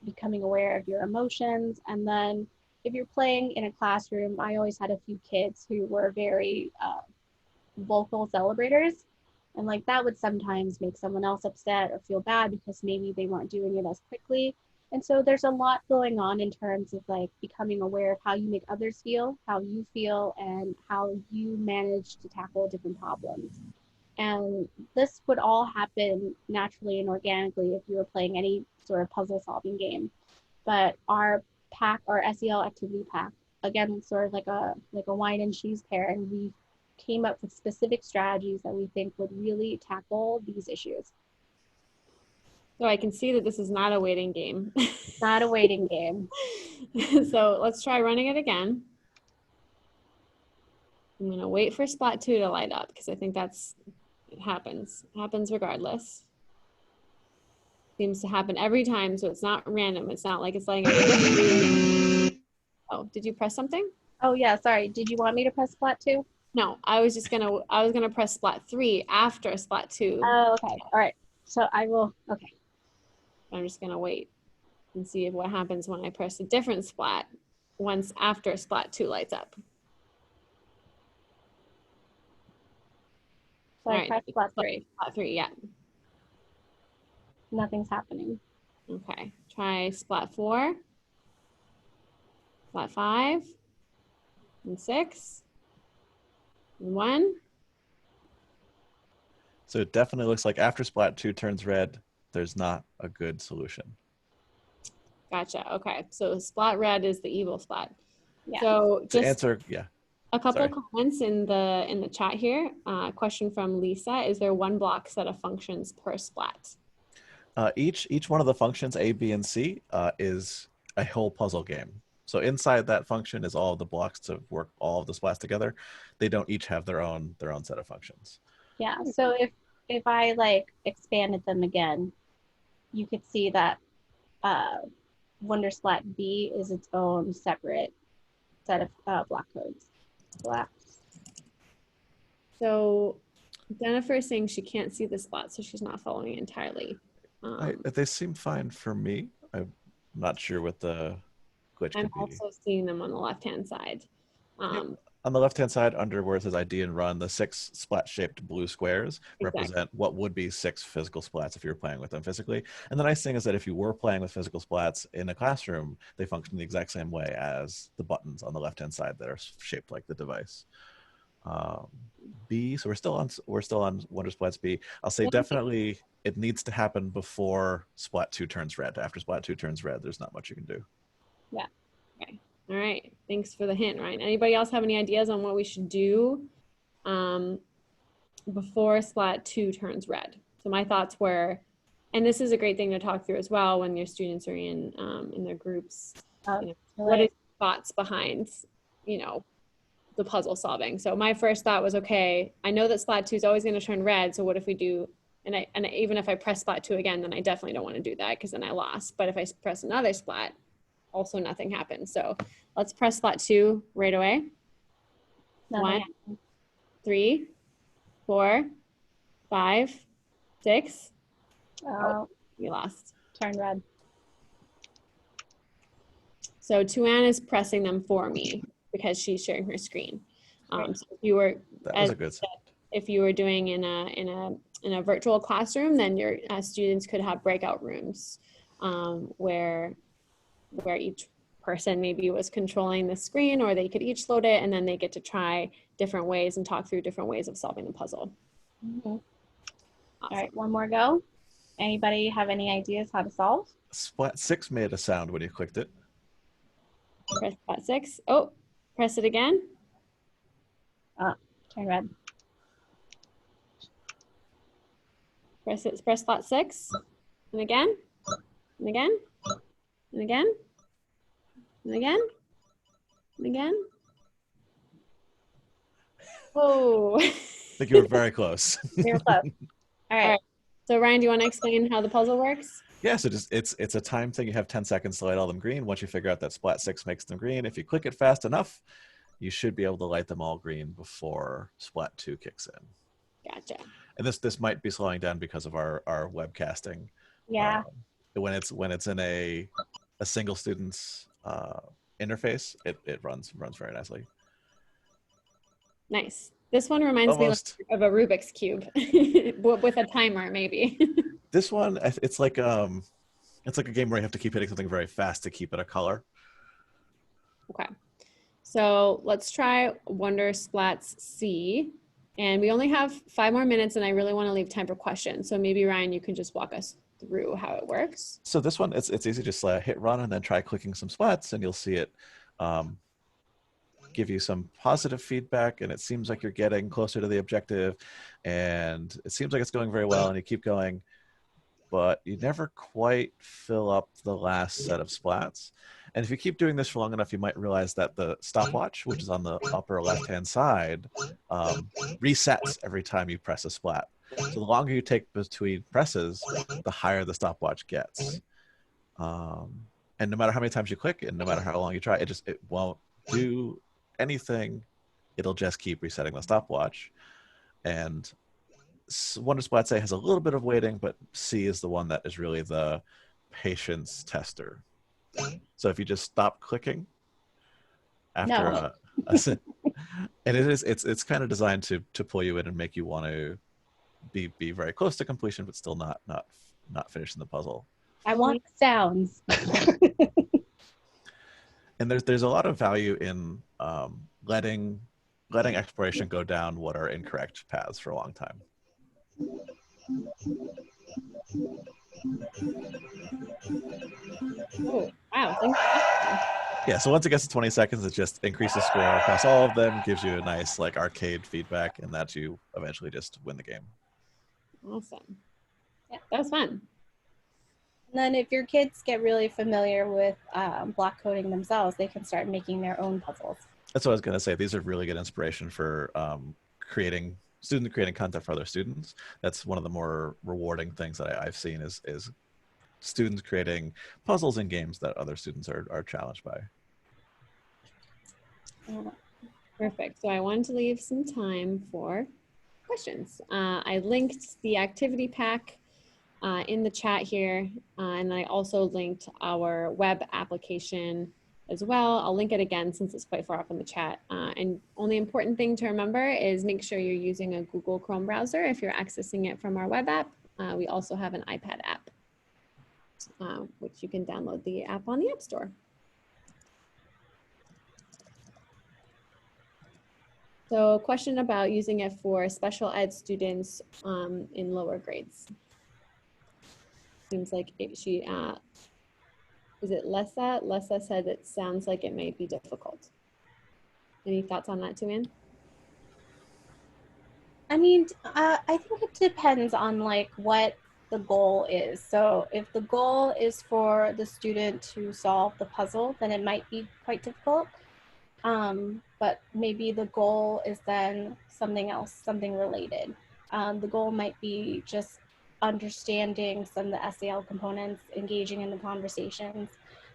C: becoming aware of your emotions. And then if you're playing in a classroom, I always had a few kids who were very vocal celebrators. And like that would sometimes make someone else upset or feel bad because maybe they weren't doing it as quickly. And so there's a lot going on in terms of like becoming aware of how you make others feel, how you feel, and how you manage to tackle different problems. And this would all happen naturally and organically if you were playing any sort of puzzle solving game. But our pack, our SEL activity pack, again, sort of like a wine and cheese pair, and we came up with specific strategies that we think would really tackle these issues.
B: So I can see that this is not a waiting game.
C: Not a waiting game.
B: So let's try running it again. I'm going to wait for splat 2 to light up because I think it happens regardless. Seems to happen every time, so it's not random. It's not like it's lighting up. Oh, did you press something?
C: Oh yeah, sorry. Did you want me to press splat 2?
B: No, I was gonna press splat 3 after splat 2.
C: Oh, okay. All right. So I will, okay.
B: I'm just gonna wait and see what happens when I press a different splat once after splat 2 lights up.
C: So I press splat 3.
B: Splat 3, yeah.
C: Nothing's happening.
B: Okay, try splat 4, splat 5, and 6, and 1.
A: So it definitely looks like after splat 2 turns red, there's not a good solution.
B: Gotcha. Okay, so splat red is the evil splat.
C: Yeah.
B: So
A: To answer, yeah.
B: A couple
A: Sorry.
B: comments in the chat here. Question from Lisa: is there one block set of functions per splat?
A: Each one of the functions A, B, and C is a whole puzzle game. So inside that function is all the blocks to work all of the splats together. They don't each have their own set of functions.
C: Yeah. So if I like expanded them again, you could see that Wonder Splat B is its own separate set of block codes. Blocks.
B: So Jennifer is saying she can't see the splat, so she's not following entirely.
A: They seem fine for me. I'm not sure what the glitch
B: I'm
A: could be.
B: also seeing them on the left-hand side.
A: Yep. On the left-hand side, under where it says ID and run, the 6 splat-shaped blue squares represent what would be 6 physical splats if you were playing with them physically. And the nice thing is that if you were playing with physical splats in a classroom, they function the exact same way as the buttons on the left-hand side that are shaped like the device. B, so we're still on Wonder Splats B. I'll say definitely it needs to happen before Splat 2 turns red. After Splat 2 turns red, there's not much you can do.
B: Yeah. Okay. All right. Thanks for the hint, Ryan. Anybody else have any ideas on what we should do before Splat 2 turns red? So my thoughts were, and this is a great thing to talk through as well when your students are in their groups. What is thoughts behind, the puzzle solving? So my first thought was, okay, I know that Splat 2 is always going to turn red. So what if we do, and even if I press Splat 2 again, then I definitely don't want to do that because then I lost. But if I press another Splat, also nothing happens. So let's press Splat 2 right away. 1, 3, 4, 5, 6. Oh, we lost.
C: Turn red.
B: So Tuan is pressing them for me because she's sharing her screen. So if you were,
A: that was a good step.
B: If you were doing in a virtual classroom, then your students could have breakout rooms where each person maybe was controlling the screen, or they could each load it, and then they get to try different ways and talk through different ways of solving the puzzle.
C: Mm-hmm. Awesome. All right, one more go. Anybody have any ideas how to solve?
A: Splat 6 made a sound when you clicked it.
B: Press Splat 6. Oh, press it again.
C: Turn red.
B: Press Splat 6. And again. And again. And again. And again. And again. Oh.
A: I think you were very close.
C: Very close. All right.
B: So Ryan, do you want to explain how the puzzle works?
A: Yeah, so it's a time thing. You have 10 seconds to light all them green. Once you figure out that Splat 6 makes them green, if you click it fast enough, you should be able to light them all green before Splat 2 kicks in.
B: Gotcha.
A: And this might be slowing down because of our webcasting.
C: Yeah.
A: When it's in a single student's interface, it runs very nicely.
B: Nice. This one reminds me of a Rubik's Cube with a timer, maybe.
A: This one, it's like a game where you have to keep hitting something very fast to keep it a color.
B: Okay. So let's try Wonder Splats C. And we only have 5 more minutes, and I really want to leave time for questions. So maybe, Ryan, you can just walk us through how it works.
A: So this one, it's easy. Just hit run and then try clicking some splats, and you'll see it give you some positive feedback, and it seems like you're getting closer to the objective, and it seems like it's going very well, and you keep going, but you never quite fill up the last set of splats. And if you keep doing this for long enough, you might realize that the stopwatch, which is on the upper left-hand side, resets every time you press a splat. So the longer you take between presses, the higher the stopwatch gets. And no matter how many times you click, and no matter how long you try, it won't do anything. It'll just keep resetting the stopwatch. And Wonder Splats A has a little bit of weighting, but C is the one that is really the patience tester. So if you just stop clicking after and it's kind of designed to pull you in and make you want to be very close to completion, but still not finishing the puzzle.
C: I want sounds.
A: And there's a lot of value in letting exploration go down what are incorrect paths for a long time.
B: Oh, wow. Thanks.
A: Yeah, so once it gets to 20 seconds, it just increases score across all of them, gives you a nice like arcade feedback, and that you eventually just win the game.
B: Awesome.
C: Yeah.
B: That was fun.
C: And then if your kids get really familiar with block coding themselves, they can start making their own puzzles.
A: That's what I was going to say. These are really good inspiration for creating content for other students. That's one of the more rewarding things that I've seen is students creating puzzles and games that other students are challenged by.
B: Perfect. So I wanted to leave some time for questions. I linked the activity pack in the chat here, and I also linked our web application as well. I'll link it again since it's quite far up in the chat. And only important thing to remember is make sure you're using a Google Chrome browser if you're accessing it from our web app. We also have an iPad app, which you can download the app on the App Store. So question about using it for special ed students in lower grades. Seems like is it Lessa? Lessa said it sounds like it may be difficult. Any thoughts on that, Tuan?
C: I mean, I think it depends on like what the goal is. So if the goal is for the student to solve the puzzle, then it might be quite difficult. But maybe the goal is then something else, something related. The goal might be just understanding some of the SEL components, engaging in the conversations.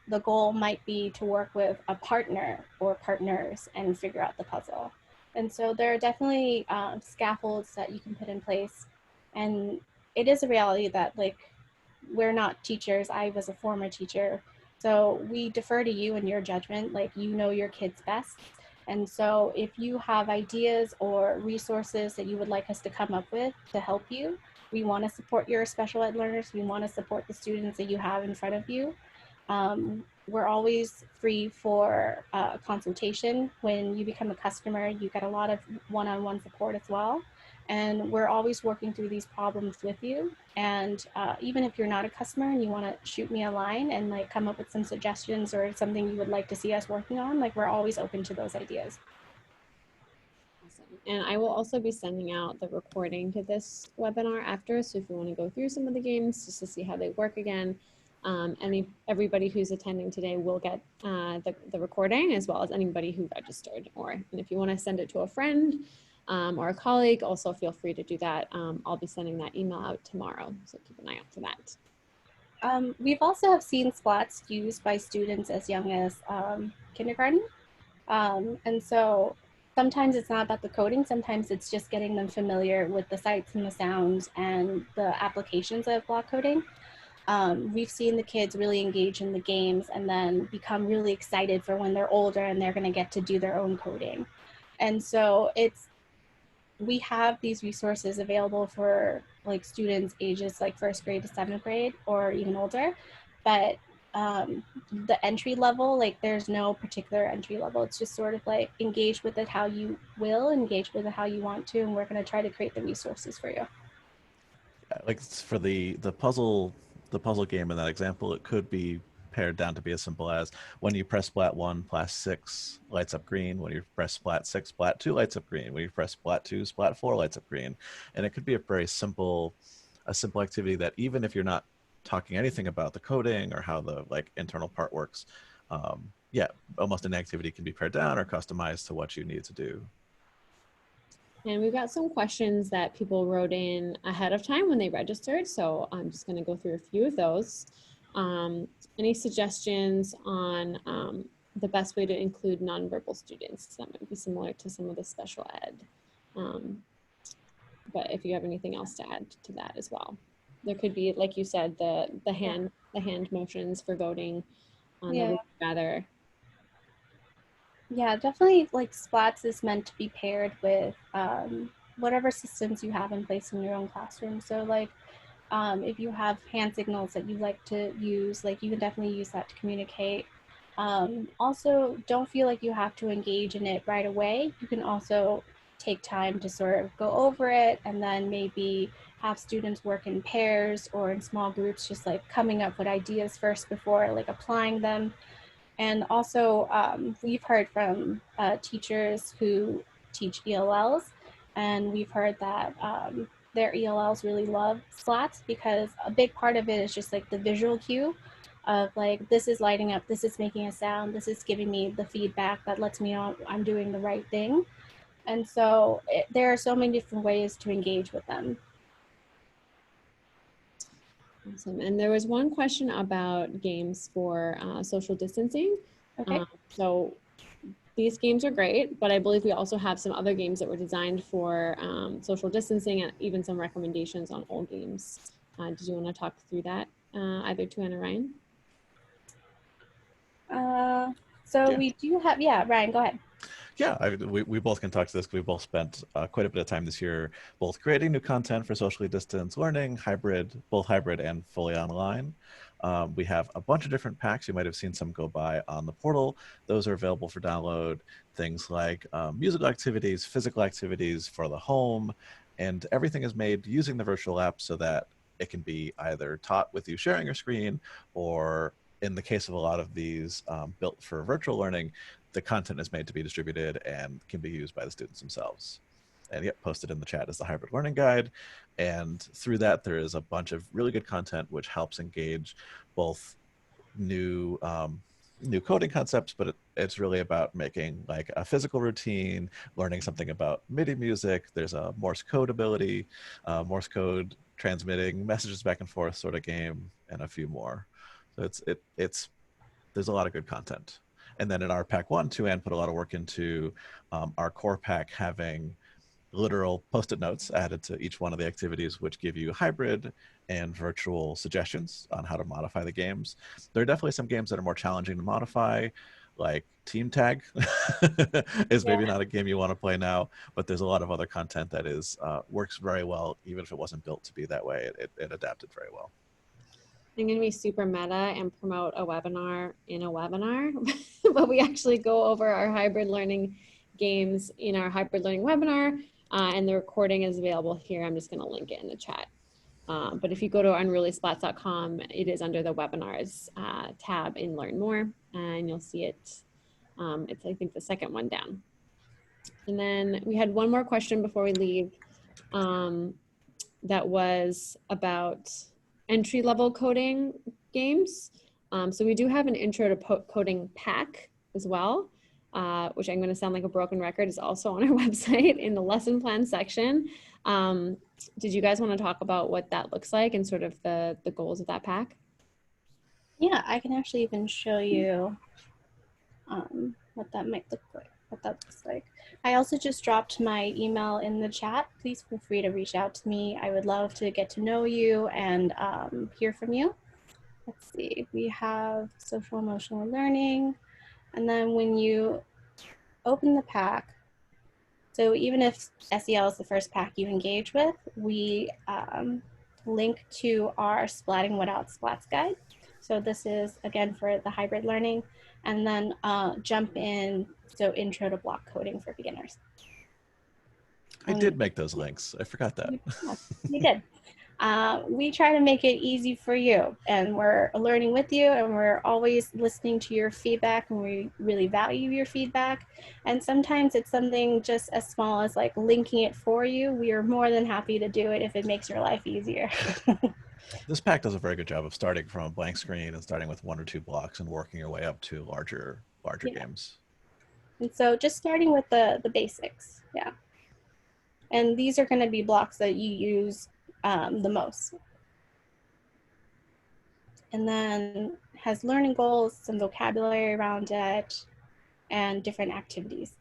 C: The goal might be to work with a partner or partners and figure out the puzzle. And so there are definitely scaffolds that you can put in place. And it is a reality that like, we're not teachers. I was a former teacher. So we defer to you and your judgment, like you know your kids best. And so if you have ideas or resources that you would like us to come up with to help you, we want to support your special ed learners. We want to support the students that you have in front of you. We're always free for consultation. When you become a customer, you get a lot of one-on-one support as well. And we're always working through these problems with you. And even if you're not a customer and you want to shoot me a line and like come up with some suggestions or something you would like to see us working on, like we're always open to those ideas.
B: Awesome. And I will also be sending out the recording to this webinar after. So if you want to go through some of the games just to see how they work again, everybody who's attending today will get the recording as well as anybody who registered. And if you want to send it to a friend, or a colleague, also feel free to do that. I'll be sending that email out tomorrow, so keep an eye out for that.
C: We've also have seen Splats used by students as young as kindergarten. And so sometimes it's not about the coding, sometimes it's just getting them familiar with the sights and the sounds and the applications of block coding. We've seen the kids really engage in the games and then become really excited for when they're older and they're gonna get to do their own coding. And so we have these resources available for like students ages like 1st grade to 7th grade or even older, but the entry level, like there's no particular entry level. It's just sort of like engage with it how you will, engage with it how you want to, and we're going to try to create the resources for you.
A: Like for the puzzle game in that example, it could be pared down to be as simple as when you press splat 1, splat 6 lights up green. When you press splat 6, splat 2 lights up green. When you press splat 2, splat 4 lights up green. And it could be a very simple activity that even if you're not talking anything about the coding or how the like internal part works, yeah, almost an activity can be pared down or customized to what you need to do.
B: And we've got some questions that people wrote in ahead of time when they registered. So I'm just going to go through a few of those. Any suggestions on the best way to include nonverbal students? That might be similar to some of the special ed. But if you have anything else to add to that as well. There could be, like you said, the hand motions for voting on the rather.
C: Yeah, definitely like Splats is meant to be paired with whatever systems you have in place in your own classroom. So like if you have hand signals that you like to use, like you can definitely use that to communicate. Also, don't feel like you have to engage in it right away. You can also take time to sort of go over it and then maybe have students work in pairs or in small groups, just like coming up with ideas first before like applying them. And also, we've heard from teachers who teach ELLs, and we've heard that their ELLs really love Splats because a big part of it is just like the visual cue of like, this is lighting up, this is making a sound, this is giving me the feedback that lets me know I'm doing the right thing. And so there are so many different ways to engage with them.
B: Awesome. And there was one question about games for social distancing.
C: Okay.
B: So these games are great, but I believe we also have some other games that were designed for social distancing and even some recommendations on old games. Did you want to talk through that, either Tu-Ann or Ryan?
C: So
A: Yeah.
C: we do have, yeah, Ryan, go ahead.
A: Yeah, we both can talk to this because we both spent quite a bit of time this year both creating new content for socially distanced learning, both hybrid and fully online. We have a bunch of different packs. You might have seen some go by on the portal. Those are available for download. Things like musical activities, physical activities for the home, and everything is made using the virtual app so that it can be either taught with you sharing your screen, or in the case of a lot of these built for virtual learning, the content is made to be distributed and can be used by the students themselves. And yet posted in the chat is the hybrid learning guide. And through that, there is a bunch of really good content which helps engage both new coding concepts, but it's really about making like a physical routine, learning something about MIDI music. There's a Morse code ability, Morse code transmitting messages back and forth sort of game, and a few more. So it's there's a lot of good content. And then in our pack one, Tu-Ann put a lot of work into our core pack having literal post-it notes added to each one of the activities, which give you hybrid and virtual suggestions on how to modify the games. There are definitely some games that are more challenging to modify, like Team Tag is maybe not a game you want to play now, but there's a lot of other content that is works very well, even if it wasn't built to be that way. It adapted very well.
B: I'm going to be super meta and promote a webinar in a webinar, but we actually go over our hybrid learning games in our hybrid learning webinar, and the recording is available here. I'm just going to link it in the chat. But if you go to unrulysplats.com, it is under the webinars tab in Learn More, and you'll see it. It's, I think, the second one down. And then we had one more question before we leave that was about entry-level coding games. So we do have an intro to coding pack as well, which I'm going to sound like a broken record, is also on our website in the lesson plan section. Did you guys want to talk about what that looks like and sort of the goals of that pack?
C: Yeah, I can actually even show you what that might look like, what that looks like. I also just dropped my email in the chat. Please feel free to reach out to me. I would love to get to know you and hear from you. Let's see, we have social emotional learning. And then when you open the pack, so even if SEL is the first pack you engage with, we link to our Splatting Without Splats guide. So this is, again, for the hybrid learning. And then jump in, so intro to block coding for beginners.
A: I did make those links. I forgot that.
C: You did. We try to make it easy for you, and we're learning with you, and we're always listening to your feedback, and we really value your feedback. And sometimes it's something just as small as like linking it for you. We are more than happy to do it if it makes your life easier.
A: This pack does a very good job of starting from a blank screen and starting with 1 or 2 blocks and working your way up to larger games.
C: And so just starting with the basics, yeah. And these are going to be blocks that you use the most. And then has learning goals, some vocabulary around it, and different activities.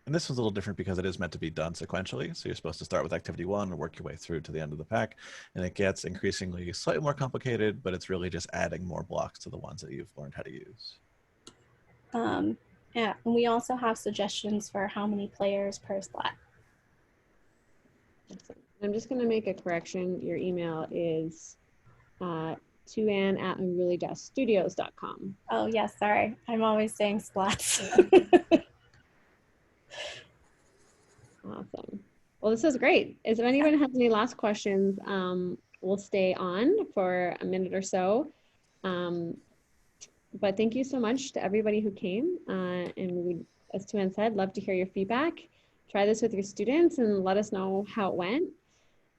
A: And this one's a little different because it is meant to be done sequentially. So you're supposed to start with activity 1 and work your way through to the end of the pack. And it gets increasingly slightly more complicated, but it's really just adding more blocks to the ones that you've learned how to use.
C: Yeah, and we also have suggestions for how many players per splat.
B: I'm just going to make a correction. Your email is tuann@unruly-studios.com.
C: Oh, yes, sorry. I'm always saying splats.
B: Awesome. Well, this is great. If anyone has any last questions, we'll stay on for a minute or so. But thank you so much to everybody who came. And we, as Tuan said, love to hear your feedback. Try this with your students and let us know how it went.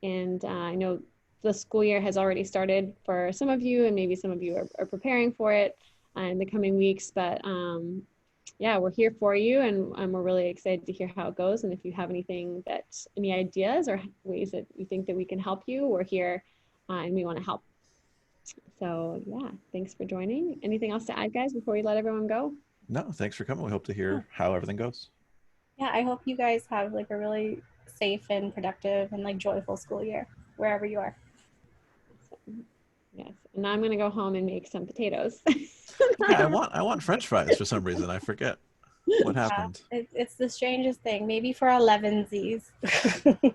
B: And I know the school year has already started for some of you, and maybe some of you are preparing for it in the coming weeks. But yeah, we're here for you, and we're really excited to hear how it goes. And if you have anything any ideas or ways that you think that we can help you, we're here and we want to help. So yeah, thanks for joining. Anything else to add, guys, before we let everyone go?
A: No, thanks for coming. We hope to hear how everything goes.
C: Yeah, I hope you guys have like a really safe and productive and like joyful school year wherever you are.
B: So, yes, and now I'm gonna go home and make some potatoes.
A: Yeah, I want French fries for some reason. I forget what happened.
C: It's the strangest thing. Maybe for 11sies.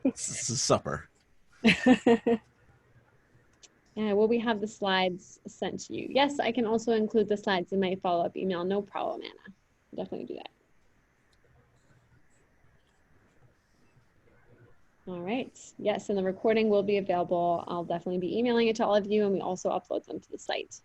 A: This is supper.
B: Yeah, will we have the slides sent to you? Yes, I can also include the slides in my follow-up email. No problem, Anna. Definitely do that. All right. Yes, and the recording will be available. I'll definitely be emailing it to all of you, and we also upload them to the site